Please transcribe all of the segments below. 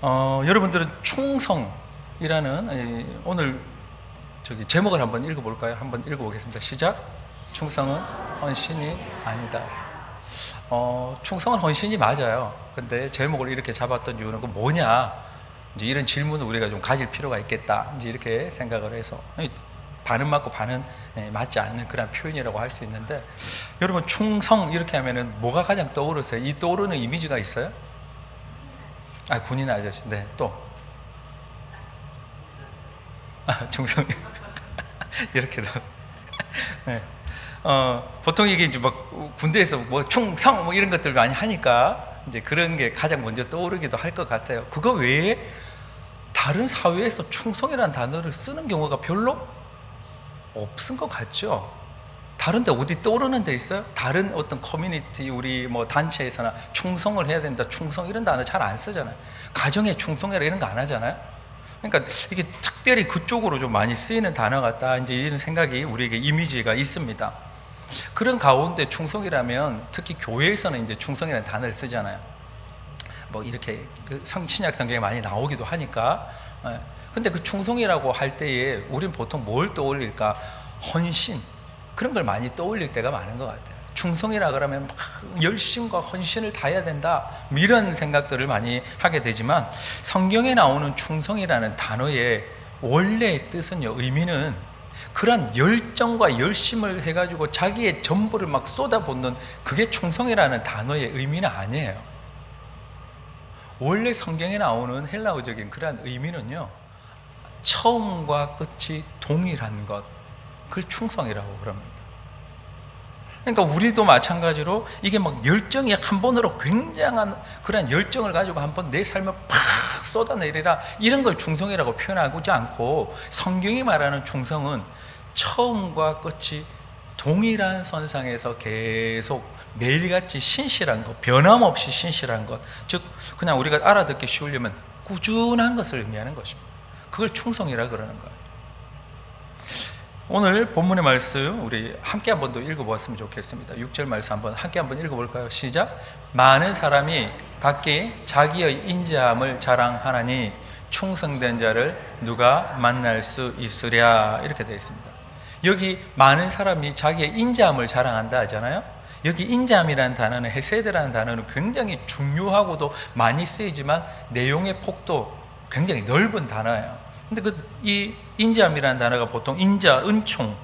여러분들은 충성이라는 오늘 제목을 한번 읽어볼까요? 한번 읽어보겠습니다. 시작. 충성은 헌신이 아니다. 충성은 헌신이 맞아요. 근데 제목을 이렇게 잡았던 이유는 그 뭐냐? 이제 이런 질문을 우리가 좀 가질 필요가 있겠다. 이제 이렇게 생각을 해서 반은 맞고 반은 맞지 않는 그런 표현이라고 할 수 있는데, 여러분 충성 이렇게 하면은 뭐가 가장 떠오르세요? 이 떠오르는 이미지가 있어요? 군인 아저씨. 네, 또. 충성이. 이렇게도. 네. 보통 이게 이제 막 군대에서 뭐 충성 뭐 이런 것들 많이 하니까 이제 그런 게 가장 먼저 떠오르기도 할 것 같아요. 그거 외에 다른 사회에서 충성이라는 단어를 쓰는 경우가 별로 없은 것 같죠? 다른데 어디 떠오르는 데 있어요? 다른 어떤 커뮤니티, 우리 뭐 단체에서나 충성을 해야 된다, 충성 이런 단어 잘 안 쓰잖아요. 가정에 충성해라 이런 거 안 하잖아요. 그러니까 이게 특별히 그쪽으로 좀 많이 쓰이는 단어 같다, 이제 이런 생각이 우리에게 이미지가 있습니다. 그런 가운데 충성이라면 특히 교회에서는 이제 충성이라는 단어를 쓰잖아요. 뭐 이렇게 신약 성경에 많이 나오기도 하니까. 근데 그 충성이라고 할 때에 우리는 보통 뭘 떠올릴까? 헌신, 그런 걸 많이 떠올릴 때가 많은 것 같아요. 충성이라 그러면 막 열심과 헌신을 다해야 된다, 이런 생각들을 많이 하게 되지만, 성경에 나오는 충성이라는 단어의 원래의 뜻은요, 의미는 그런 열정과 열심을 해가지고 자기의 전부를 막 쏟아붓는 그게 충성이라는 단어의 의미는 아니에요. 원래 성경에 나오는 헬라어적인 그런 의미는요, 처음과 끝이 동일한 것, 그걸 충성이라고 그럽니다. 그러니까 우리도 마찬가지로 이게 막 열정이 한 번으로 굉장한 그런 열정을 가지고 한 번 내 삶을 팍 쏟아내리라, 이런 걸 충성이라고 표현하지 않고, 성경이 말하는 충성은 처음과 끝이 동일한 선상에서 계속 매일같이 신실한 것, 변함없이 신실한 것, 즉 그냥 우리가 알아듣기 쉬우려면 꾸준한 것을 의미하는 것입니다. 그걸 충성이라 그러는 거예요. 오늘 본문의 말씀 우리 함께 한번 더 읽어보았으면 좋겠습니다. 6절 말씀 함께 한번 읽어볼까요? 시작. 많은 사람이 각기 자기의 인자함을 자랑하나니 충성된 자를 누가 만날 수 있으랴, 이렇게 되어 있습니다. 여기 많은 사람이 자기의 인자함을 자랑한다 하잖아요. 여기 인자함이라는 단어는, 헤세드라는 단어는 굉장히 중요하고도 많이 쓰이지만 내용의 폭도 굉장히 넓은 단어예요. 근데 이 인자함이라는 단어가 보통 인자, 은총,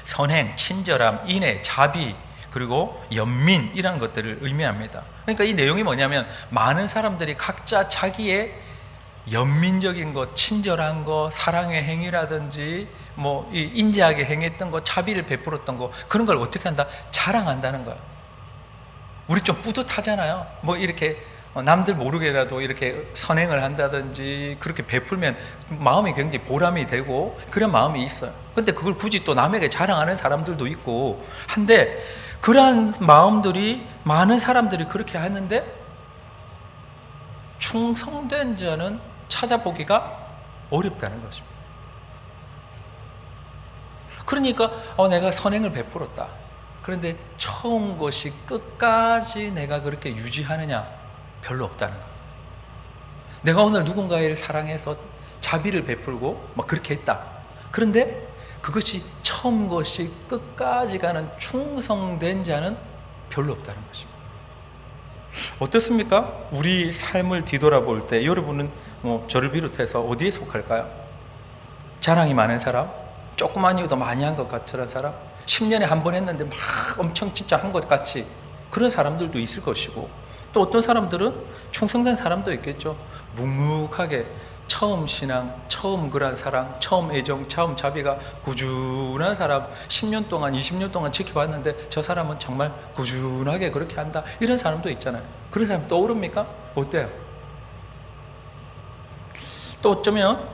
선행, 친절함, 인애, 자비, 그리고 연민, 이런 것들을 의미합니다. 그러니까 이 내용이 뭐냐면, 많은 사람들이 각자 자기의 연민적인 것, 친절한 것, 사랑의 행위라든지 뭐 인자하게 행했던 것, 자비를 베풀었던 것, 그런 걸 어떻게 한다? 자랑한다는 거야. 우리 좀 뿌듯하잖아요. 뭐 이렇게 남들 모르게라도 이렇게 선행을 한다든지 그렇게 베풀면 마음이 굉장히 보람이 되고 그런 마음이 있어요. 근데 그걸 굳이 또 남에게 자랑하는 사람들도 있고 한데, 그러한 마음들이 많은 사람들이 그렇게 하는데 충성된 자는 찾아보기가 어렵다는 것입니다. 그러니까 내가 선행을 베풀었다, 그런데 처음 것이 끝까지 내가 그렇게 유지하느냐? 별로 없다는 거예요. 내가 오늘 누군가를 사랑해서 자비를 베풀고 막 그렇게 했다, 그런데 그것이 처음 것이 끝까지 가는 충성된 자는 별로 없다는 것입니다. 어떻습니까? 우리 삶을 뒤돌아볼 때 여러분은 뭐 저를 비롯해서 어디에 속할까요? 자랑이 많은 사람? 조그만 이유도 많이 한 것 같은 사람? 10년에 한 번 했는데 막 엄청 진짜 한 것 같이 그런 사람들도 있을 것이고, 또 어떤 사람들은 충성된 사람도 있겠죠. 묵묵하게 처음 신앙, 처음 그런 사랑, 처음 애정, 처음 자비가 꾸준한 사람, 10년 동안 20년 동안 지켜봤는데 저 사람은 정말 꾸준하게 그렇게 한다, 이런 사람도 있잖아요. 그런 사람 떠오릅니까? 어때요? 또 어쩌면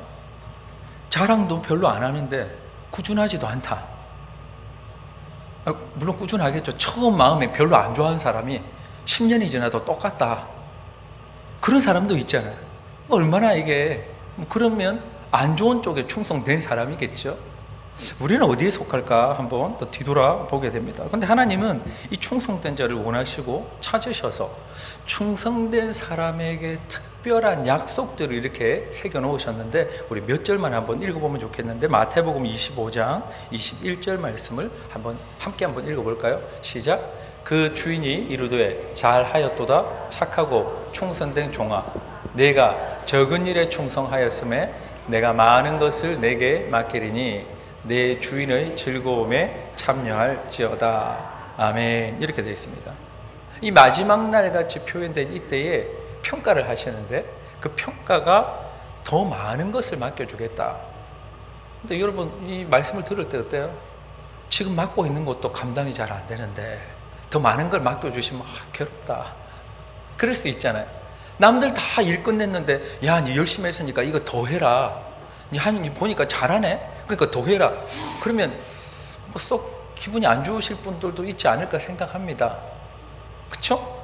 자랑도 별로 안 하는데 꾸준하지도 않다. 물론 꾸준하겠죠. 처음 마음에 별로 안 좋아하는 사람이 10년이 지나도 똑같다, 그런 사람도 있잖아요. 얼마나 이게 그러면 안 좋은 쪽에 충성된 사람이겠죠. 우리는 어디에 속할까 한번 또 뒤돌아보게 됩니다. 그런데 하나님은 이 충성된 자를 원하시고 찾으셔서 충성된 사람에게 특별히 특별한 약속들을 이렇게 새겨 놓으셨는데 우리 몇 절만 한번 읽어보면 좋겠는데 마태복음 25장 21절 말씀을 함께 한번 읽어볼까요? 시작. 그 주인이 이르되 잘하였도다 착하고 충성된 종아 내가 적은 일에 충성하였음에 내가 많은 것을 내게 맡기리니 내 주인의 즐거움에 참여할지어다. 아멘. 이렇게 되어 있습니다. 이 마지막 날 같이 표현된 이때에 평가를 하시는데 그 평가가 더 많은 것을 맡겨주겠다. 근데 여러분 이 말씀을 들을 때 어때요? 지금 맡고 있는 것도 감당이 잘 안 되는데 더 많은 걸 맡겨주시면 괴롭다. 그럴 수 있잖아요. 남들 다 일 끝냈는데 야, 니 열심히 했으니까 이거 더 해라. 니 보니까 잘하네. 그러니까 더 해라. 그러면 뭐 썩 기분이 안 좋으실 분들도 있지 않을까 생각합니다. 그렇죠?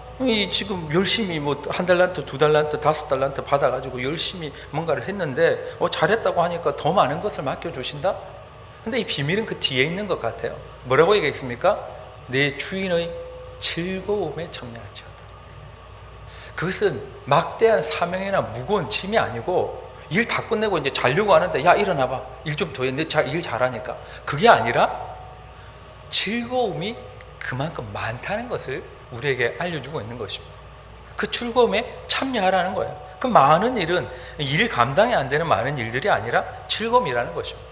지금 열심히 뭐 한 달란트, 두 달란트, 다섯 달란트 받아가지고 열심히 뭔가를 했는데 잘했다고 하니까 더 많은 것을 맡겨주신다? 근데 이 비밀은 그 뒤에 있는 것 같아요. 뭐라고 얘기했습니까? 내 주인의 즐거움에 참여할지어다. 그것은 막대한 사명이나 무거운 짐이 아니고 일 다 끝내고 이제 자려고 하는데 야 일어나봐 일 좀 더 해. 내 일 잘하니까. 그게 아니라 즐거움이 그만큼 많다는 것을 우리에게 알려주고 있는 것입니다. 그 즐거움에 참여하라는 거예요. 그 많은 일은 일 감당이 안 되는 많은 일들이 아니라 즐거움이라는 것입니다.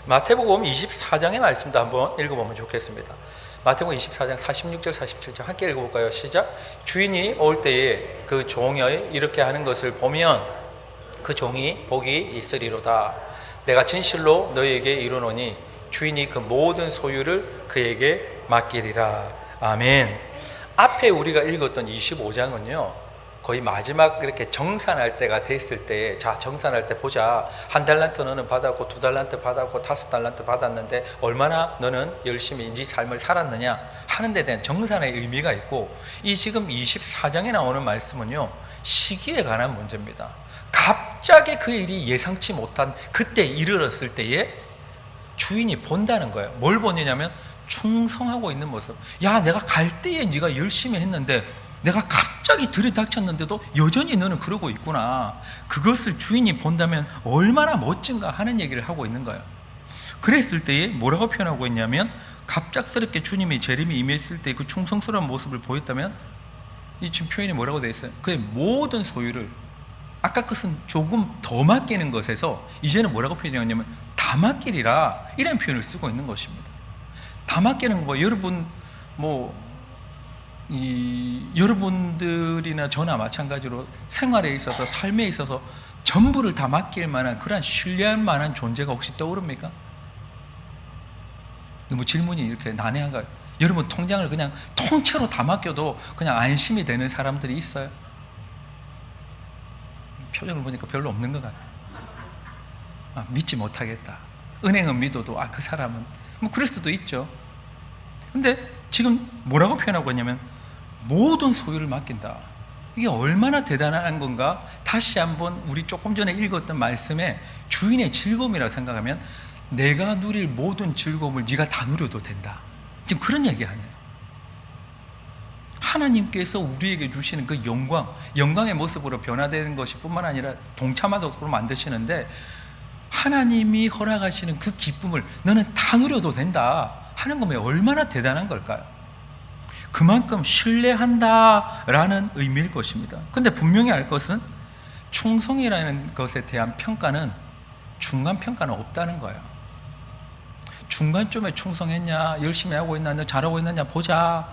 마태복음 24장의 말씀도 한번 읽어보면 좋겠습니다. 마태복음 24장 46절 47절 함께 읽어볼까요? 시작. 주인이 올 때에 그 종이 이렇게 하는 것을 보면 그 종이 복이 있으리로다. 내가 진실로 너희에게 이르노니 주인이 그 모든 소유를 그에게 맡기리라. 아멘. 앞에 우리가 읽었던 25장은요 거의 마지막 이렇게 정산할 때가 됐을 때, 자 정산할 때 보자. 한 달란트 너는 받았고 두 달란트 받았고 다섯 달란트 받았는데 얼마나 너는 열심히 네 삶을 살았느냐 하는 데 대한 정산의 의미가 있고, 이 지금 24장에 나오는 말씀은요 시기에 관한 문제입니다. 갑자기 그 일이 예상치 못한 그때 이르렀을 때에 주인이 본다는 거예요. 뭘 보느냐면 충성하고 있는 모습. 야, 내가 갈 때에 네가 열심히 했는데 내가 갑자기 들이닥쳤는데도 여전히 너는 그러고 있구나. 그것을 주인이 본다면 얼마나 멋진가 하는 얘기를 하고 있는 거예요. 그랬을 때에 뭐라고 표현하고 있냐면, 갑작스럽게 주님의 재림이 임했을 때 그 충성스러운 모습을 보였다면, 이 지금 표현이 뭐라고 되어 있어요? 그의 모든 소유를, 아까 것은 조금 더 맡기는 것에서 이제는 뭐라고 표현하냐면 다 맡기리라, 이런 표현을 쓰고 있는 것입니다. 다 맡기는 거, 여러분 여러분들이나 저나 마찬가지로 생활에 있어서, 삶에 있어서 전부를 다 맡길 만한 그런 신뢰할 만한 존재가 혹시 떠오릅니까? 너무 질문이 이렇게 난해한가요? 여러분 통장을 그냥 통째로 다 맡겨도 그냥 안심이 되는 사람들이 있어요? 표정을 보니까 별로 없는 것 같아요. 믿지 못하겠다. 은행은 믿어도 그 사람은 그럴 수도 있죠. 근데 지금 뭐라고 표현하고 있냐면 모든 소유를 맡긴다. 이게 얼마나 대단한 건가? 다시 한번 우리 조금 전에 읽었던 말씀에 주인의 즐거움이라고 생각하면 내가 누릴 모든 즐거움을 네가 다 누려도 된다. 지금 그런 얘기 아니에요. 하나님께서 우리에게 주시는 그 영광의 모습으로 변화되는 것이 뿐만 아니라 동참하도록 만드시는데, 하나님이 허락하시는 그 기쁨을 너는 다 누려도 된다 하는 거면 얼마나 대단한 걸까요? 그만큼 신뢰한다라는 의미일 것입니다. 근데 분명히 알 것은 충성이라는 것에 대한 평가는 중간 평가는 없다는 거예요. 중간쯤에 충성했냐, 열심히 하고 있나, 너 잘하고 있느냐 보자.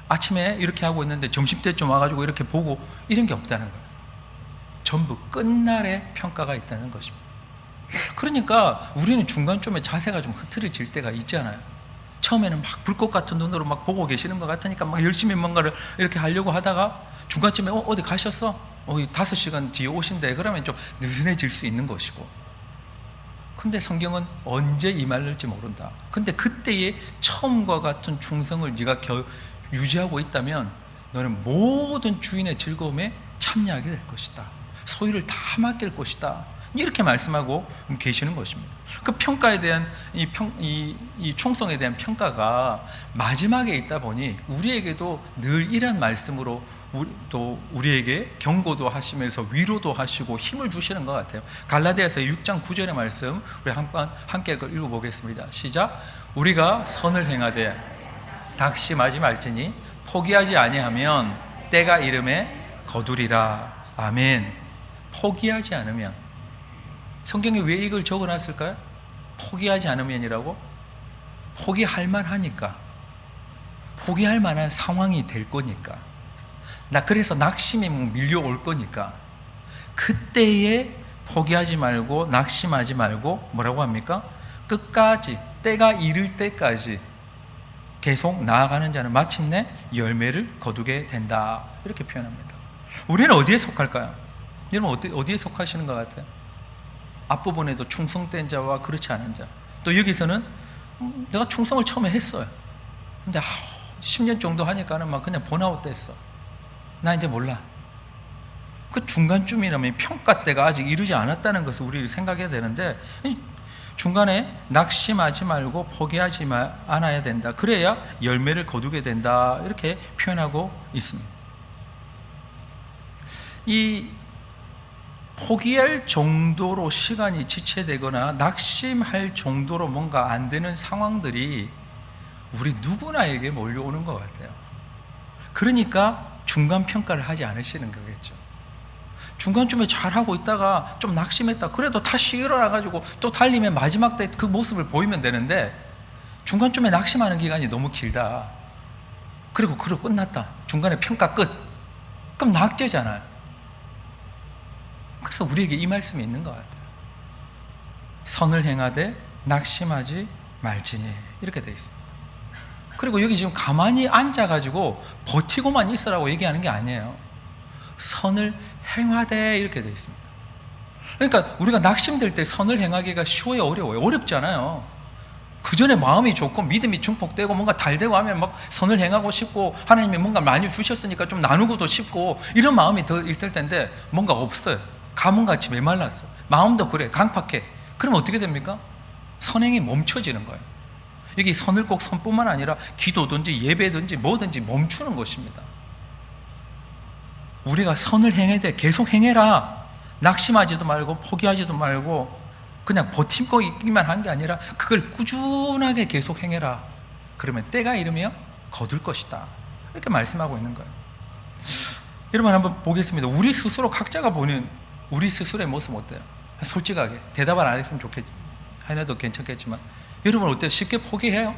아침에 이렇게 하고 있는데 점심때쯤 와가지고 이렇게 보고, 이런 게 없다는 거예요. 전부 끝날에 평가가 있다는 것입니다. 그러니까 우리는 중간쯤에 자세가 좀 흐트러질 때가 있잖아요. 처음에는 막 불꽃 같은 눈으로 막 보고 계시는 것 같으니까 막 열심히 뭔가를 이렇게 하려고 하다가 중간쯤에 어디 가셨어? 5시간 뒤에 오신대. 그러면 좀 느슨해질 수 있는 것이고, 근데 성경은 언제 임할지 모른다. 근데 그때의 처음과 같은 충성을 네가 유지하고 있다면 너는 모든 주인의 즐거움에 참여하게 될 것이다. 소유를 다 맡길 것이다. 이렇게 말씀하고 계시는 것입니다. 그 평가에 대한 이 충성에 대한 평가가 마지막에 있다 보니 우리에게도 늘 이런 말씀으로 또 우리에게 경고도 하시면서 위로도 하시고 힘을 주시는 것 같아요. 갈라디아서 6장 9절의 말씀 우리 함께 읽어보겠습니다. 시작. 우리가 선을 행하되 낙심하지 말지니 포기하지 아니하면 때가 이름에 거두리라. 아멘. 포기하지 않으면, 성경에 왜 이걸 적어놨을까요? 포기하지 않으면이라고? 포기할 만하니까, 포기할 만한 상황이 될 거니까, 그래서 낙심이 밀려올 거니까, 그때에 포기하지 말고 낙심하지 말고 뭐라고 합니까? 끝까지, 때가 이를 때까지 계속 나아가는 자는 마침내 열매를 거두게 된다, 이렇게 표현합니다. 우리는 어디에 속할까요? 여러분 어디에 속하시는 것 같아요? 앞부분에도 충성된 자와 그렇지 않은 자, 또 여기서는 내가 충성을 처음에 했어요. 근데 10년 정도 하니까는 막 그냥 번아웃 됐어. 나 이제 몰라. 그 중간쯤이라면 평가 때가 아직 이르지 않았다는 것을 우리 생각해야 되는데, 중간에 낙심하지 말고 포기하지 않아야 된다. 그래야 열매를 거두게 된다, 이렇게 표현하고 있습니다. 이 포기할 정도로 시간이 지체되거나 낙심할 정도로 뭔가 안 되는 상황들이 우리 누구나에게 몰려오는 것 같아요. 그러니까 중간 평가를 하지 않으시는 거겠죠. 중간쯤에 잘하고 있다가 좀 낙심했다, 그래도 다시 일어나가지고 또 달리면 마지막 때 그 모습을 보이면 되는데, 중간쯤에 낙심하는 기간이 너무 길다, 그리고 끝났다, 중간에 평가 끝, 그럼 낙제잖아요. 그래서 우리에게 이 말씀이 있는 것 같아요. 선을 행하되 낙심하지 말지니, 이렇게 되어 있습니다. 그리고 여기 지금 가만히 앉아가지고 버티고만 있으라고 얘기하는 게 아니에요. 선을 행하되 이렇게 되어 있습니다. 그러니까 우리가 낙심될 때 선을 행하기가 쉬워요, 어려워요? 어렵잖아요. 그 전에 마음이 좋고 믿음이 증폭되고 뭔가 달되고 하면 막 선을 행하고 싶고, 하나님이 뭔가 많이 주셨으니까 좀 나누고도 싶고, 이런 마음이 더 있을 텐데 뭔가 없어요. 가뭄같이 메말랐어. 마음도 그래, 강팍해. 그럼 어떻게 됩니까? 선행이 멈춰지는 거예요. 여기 선을 꼭 선뿐만 아니라 기도든지 예배든지 뭐든지 멈추는 것입니다. 우리가 선을 행해야 돼. 계속 행해라. 낙심하지도 말고 포기하지도 말고 그냥 버티고 있기만 한 게 아니라 그걸 꾸준하게 계속 행해라. 그러면 때가 이르면 거둘 것이다, 이렇게 말씀하고 있는 거예요. 여러분 한번 보겠습니다. 우리 스스로 각자가 보는 우리 스스로의 모습 어때요? 솔직하게 대답을 안 했으면 좋겠지, 하나도 괜찮겠지만, 여러분 어때요? 쉽게 포기해요?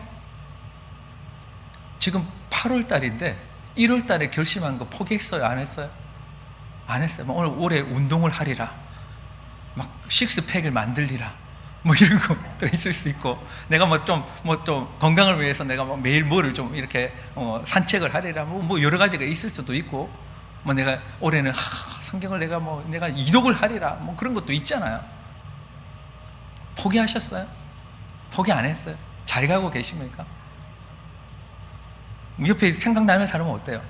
지금 8월 달인데 1월 달에 결심한 거 포기했어요? 안 했어요? 안 했어요. 오늘 올해 운동을 하리라, 막 식스팩을 만들리라, 뭐 이런 것도 있을 수 있고, 내가 좀 건강을 위해서 내가 매일 뭐를 좀 이렇게 산책을 하리라, 뭐 여러 가지가 있을 수도 있고, 뭐 내가 올해는 성경을 내가 이독을 하리라, 뭐 그런 것도 있잖아요. 포기하셨어요? 포기 안 했어요? 잘 가고 계십니까? 옆에 생각나는 사람은 어때요?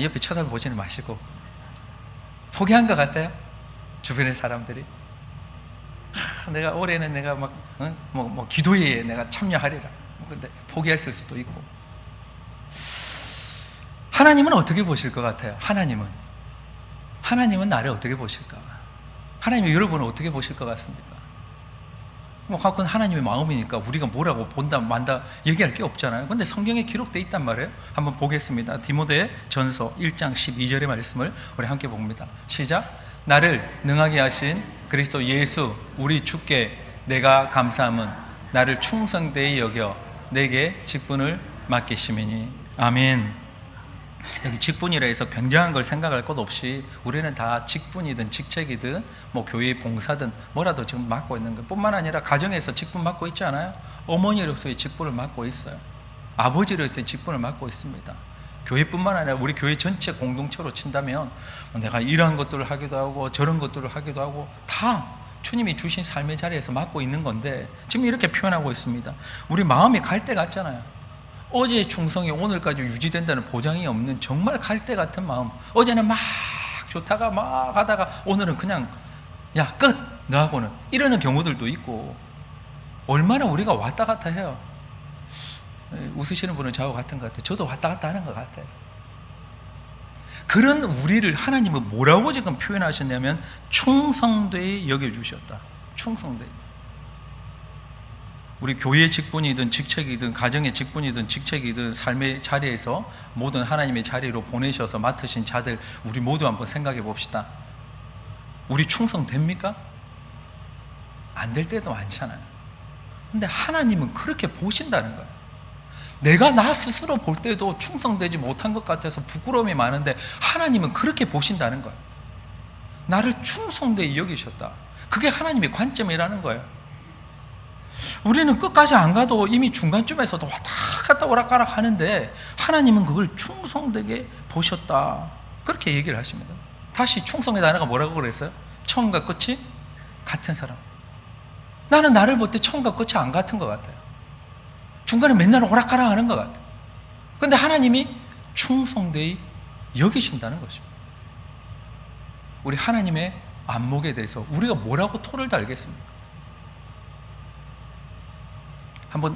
옆에 쳐다보지는 마시고 포기한 것 같아요? 주변의 사람들이 내가 올해는 내가 기도회에 내가 참여하리라, 근데 포기했을 수도 있고. 하나님은 어떻게 보실 것 같아요? 하나님은 나를 어떻게 보실까? 하나님은 여러분을 어떻게 보실 것 같습니까? 그건 하나님의 마음이니까 우리가 뭐라고 본다 만다 얘기할 게 없잖아요. 근데 성경에 기록되어 있단 말이에요. 한번 보겠습니다. 디모데 전서 1장 12절의 말씀을 우리 함께 봅니다. 시작. 나를 능하게 하신 그리스도 예수 우리 주께 내가 감사함은 나를 충성되이 여겨 내게 직분을 맡기심이니. 아멘. 여기 직분이라 해서 굉장한 걸 생각할 것 없이 우리는 다 직분이든 직책이든 뭐 교회 봉사든 뭐라도 지금 맡고 있는 것 뿐만 아니라 가정에서 직분 맡고 있지 않아요? 어머니로서의 직분을 맡고 있어요. 아버지로서의 직분을 맡고 있습니다. 교회뿐만 아니라 우리 교회 전체 공동체로 친다면 내가 이러한 것들을 하기도 하고 저런 것들을 하기도 하고 다 주님이 주신 삶의 자리에서 맡고 있는 건데, 지금 이렇게 표현하고 있습니다. 우리 마음이 갈 때 같잖아요. 어제의 충성이 오늘까지 유지된다는 보장이 없는 정말 갈대 같은 마음. 어제는 막 좋다가 막 하다가 오늘은 그냥 야 끝! 너하고는 이러는 경우들도 있고, 얼마나 우리가 왔다 갔다 해요. 웃으시는 분은 저하고 같은 것 같아요. 저도 왔다 갔다 하는 것 같아요. 그런 우리를 하나님은 뭐라고 지금 표현하셨냐면 충성되이 여겨주셨다. 충성되이. 우리 교회의 직분이든 직책이든 가정의 직분이든 직책이든 삶의 자리에서 모든 하나님의 자리로 보내셔서 맡으신 자들, 우리 모두 한번 생각해 봅시다. 우리 충성됩니까? 안 될 때도 많잖아요. 근데 하나님은 그렇게 보신다는 거예요. 내가 나 스스로 볼 때도 충성되지 못한 것 같아서 부끄러움이 많은데 하나님은 그렇게 보신다는 거예요. 나를 충성되이 여기셨다. 그게 하나님의 관점이라는 거예요. 우리는 끝까지 안 가도 이미 중간쯤에서도 왔다 갔다 오락가락 하는데 하나님은 그걸 충성되게 보셨다. 그렇게 얘기를 하십니다. 다시 충성의 단어가 뭐라고 그랬어요? 처음과 끝이 같은 사람. 나는 나를 볼 때 처음과 끝이 안 같은 것 같아요. 중간에 맨날 오락가락 하는 것 같아요. 그런데 하나님이 충성되이 여기신다는 것입니다. 우리 하나님의 안목에 대해서 우리가 뭐라고 토를 달겠습니까? 한번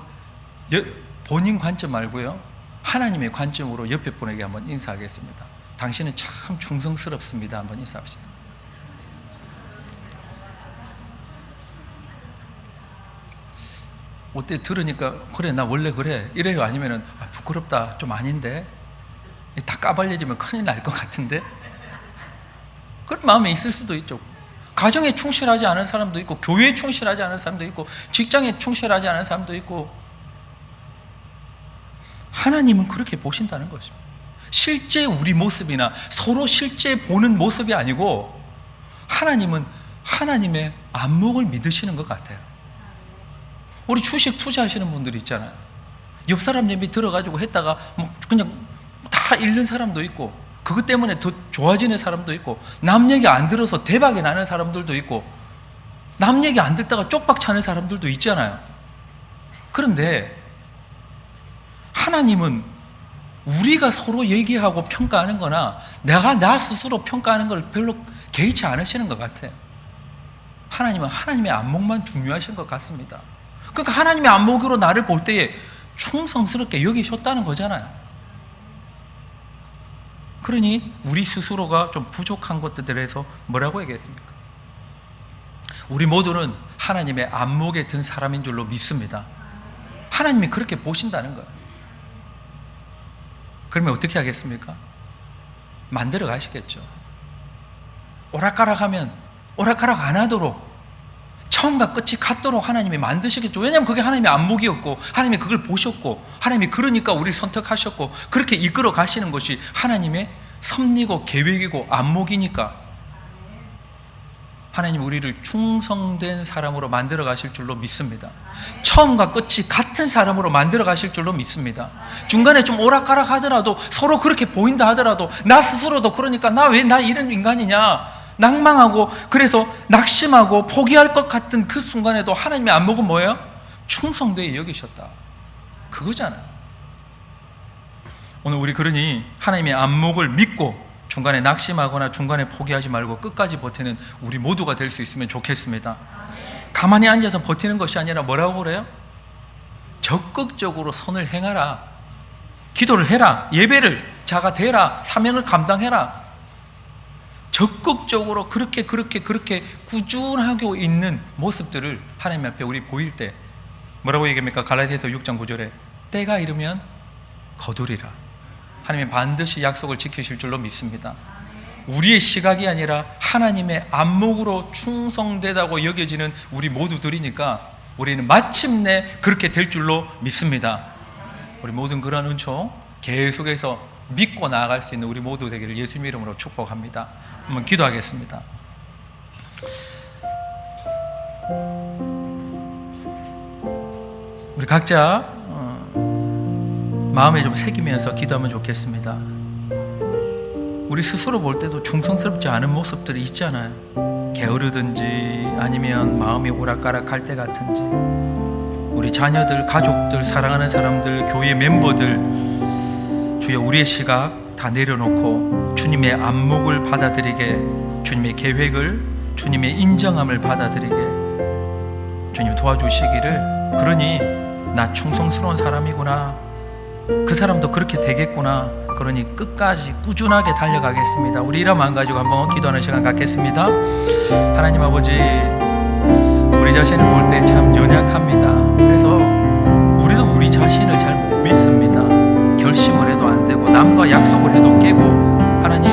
본인 관점 말고요, 하나님의 관점으로 옆에 분에게 한번 인사하겠습니다. 당신은 참 충성스럽습니다. 한번 인사합시다. 어때? 들으니까 그래 나 원래 그래 이래요? 아니면은 부끄럽다 좀 아닌데 다 까발려지면 큰일 날 것 같은데? 그런 마음이 있을 수도 있죠. 가정에 충실하지 않은 사람도 있고, 교회에 충실하지 않은 사람도 있고, 직장에 충실하지 않은 사람도 있고. 하나님은 그렇게 보신다는 것입니다. 실제 우리 모습이나 서로 실제 보는 모습이 아니고 하나님은 하나님의 안목을 믿으시는 것 같아요. 우리 주식 투자하시는 분들이 있잖아요. 옆 사람 얘기 들어가지고 했다가 뭐 그냥 다 잃는 사람도 있고, 그것 때문에 더 좋아지는 사람도 있고, 남 얘기 안 들어서 대박이 나는 사람들도 있고, 남 얘기 안 듣다가 쪽박 차는 사람들도 있잖아요. 그런데 하나님은 우리가 서로 얘기하고 평가하는 거나 내가 나 스스로 평가하는 걸 별로 개의치 않으시는 것 같아요. 하나님은 하나님의 안목만 중요하신 것 같습니다. 그러니까 하나님의 안목으로 나를 볼 때에 충성스럽게 여기셨다는 거잖아요. 그러니 우리 스스로가 좀 부족한 것들에 대해서 뭐라고 얘기했습니까? 우리 모두는 하나님의 안목에 든 사람인 줄로 믿습니다. 하나님이 그렇게 보신다는 거예요. 그러면 어떻게 하겠습니까? 만들어 가시겠죠. 오락가락 하면 오락가락 안 하도록, 처음과 끝이 같도록 하나님이 만드시겠죠. 왜냐하면 그게 하나님의 안목이었고, 하나님이 그걸 보셨고, 하나님이 그러니까 우리를 선택하셨고, 그렇게 이끌어 가시는 것이 하나님의 섭리고 계획이고 안목이니까 하나님 우리를 충성된 사람으로 만들어 가실 줄로 믿습니다. 처음과 끝이 같은 사람으로 만들어 가실 줄로 믿습니다. 중간에 좀 오락가락 하더라도, 서로 그렇게 보인다 하더라도, 나 스스로도 그러니까 나 왜 나 이런 인간이냐 낭망하고, 그래서 낙심하고 포기할 것 같은 그 순간에도 하나님의 안목은 뭐예요? 충성되이 여기셨다. 그거잖아요. 오늘 우리 그러니 하나님의 안목을 믿고 중간에 낙심하거나 중간에 포기하지 말고 끝까지 버티는 우리 모두가 될 수 있으면 좋겠습니다. 가만히 앉아서 버티는 것이 아니라 뭐라고 그래요? 적극적으로 선을 행하라. 기도를 해라. 예배를 자가 되라. 사명을 감당해라. 적극적으로 그렇게 꾸준하게 있는 모습들을 하나님 앞에 우리 보일 때 뭐라고 얘기합니까? 갈라디아서 6장 9절에 때가 이르면 거두리라. 하나님이 반드시 약속을 지키실 줄로 믿습니다. 우리의 시각이 아니라 하나님의 안목으로 충성되다고 여겨지는 우리 모두들이니까 우리는 마침내 그렇게 될 줄로 믿습니다. 우리 모든 그런 은총 계속해서 믿고 나아갈 수 있는 우리 모두 되기를 예수님 이름으로 축복합니다. 한번 기도하겠습니다. 우리 각자 마음에 좀 새기면서 기도하면 좋겠습니다. 우리 스스로 볼 때도 충성스럽지 않은 모습들이 있잖아요. 게으르든지 아니면 마음이 오락가락할 때 같은지, 우리 자녀들, 가족들, 사랑하는 사람들, 교회 멤버들, 주여 우리의 시각 다 내려놓고 주님의 안목을 받아들이게, 주님의 계획을 주님의 인정함을 받아들이게 주님 도와주시기를. 그러니 나 충성스러운 사람이구나, 그 사람도 그렇게 되겠구나, 그러니 끝까지 꾸준하게 달려가겠습니다. 우리 이런 마음 가지고 한번 기도하는 시간 갖겠습니다. 하나님 아버지, 우리 자신을 볼 때 참 연약합니다. 그래서 우리도 우리 자신을 잘 못 믿습니다. 결심을 해도 안 되고 남과 약속을 해도 깨고. 하나님,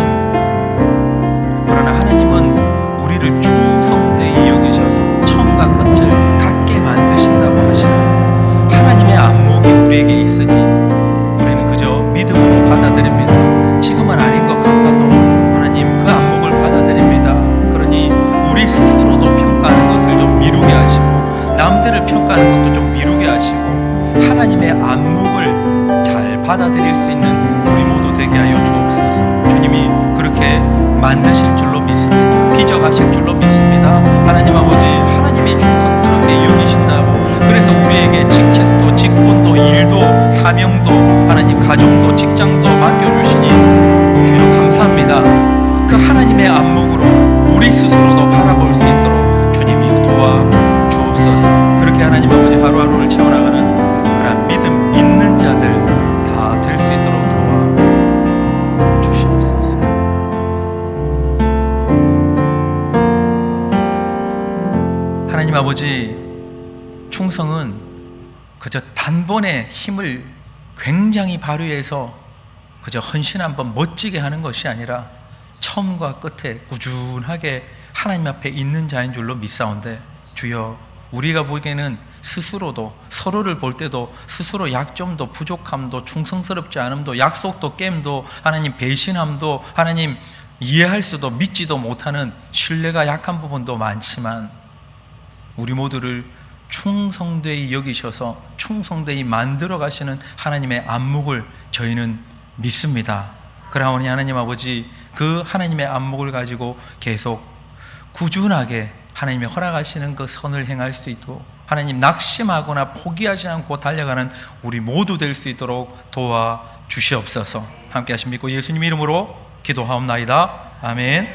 그러나 하나님은 우리를 충성되이 여기셔서 처음과 끝을 같게 만드신다고 하시는 하나님의 안목이 우리에게 있으니 우리는 그저 믿음으로 받아들입니다. 지금은 아닌 것 같아도 하나님 그 안목을 받아들입니다. 그러니 우리 스스로도 평가하는 것을 좀 미루게 하시고 남들을 평가하는 것도 좀 미루게 하시고 하나님의 안목을 잘 받아들일 수 있는 우리 모두 되게 하여 주옵소서. 주님이 그렇게 만드실 줄로 믿습니다. 빚어가실 줄로 믿습니다. 하나님 아버지, 하나님이 충성스럽게 여기신다고, 그래서 우리에게 직책도 직분도 일도 사명도 하나님 가정도 직장도 맡겨주시니 주여 감사합니다. 그 하나님의 안목으로 우리 스스로도 바라볼 수 있도록 주님이 도와 주옵소서. 그렇게 하나님 아버지 하루하루를 채워나가는 그런 믿음 있는 자들 다 될 수 있도록 도와 주시옵소서. 하나님 아버지, 충성은 그저 단번에 힘을 굉장히 발휘해서 그저 헌신 한번 멋지게 하는 것이 아니라 처음과 끝에 꾸준하게 하나님 앞에 있는 자인 줄로 믿사온데, 주여 우리가 보기에는 스스로도 서로를 볼 때도 스스로 약점도 부족함도 충성스럽지 않음도 약속도 깸도 하나님 배신함도 하나님 이해할 수도 믿지도 못하는 신뢰가 약한 부분도 많지만 우리 모두를 충성되이 여기셔서 충성되이 만들어 가시는 하나님의 안목을 저희는 믿습니다. 그러하오니 하나님 아버지, 그 하나님의 안목을 가지고 계속 꾸준하게 하나님이 허락하시는 그 선을 행할 수 있도록 하나님 낙심하거나 포기하지 않고 달려가는 우리 모두 될 수 있도록 도와 주시옵소서. 함께 하신 믿고 예수님 이름으로 기도하옵나이다. 아멘.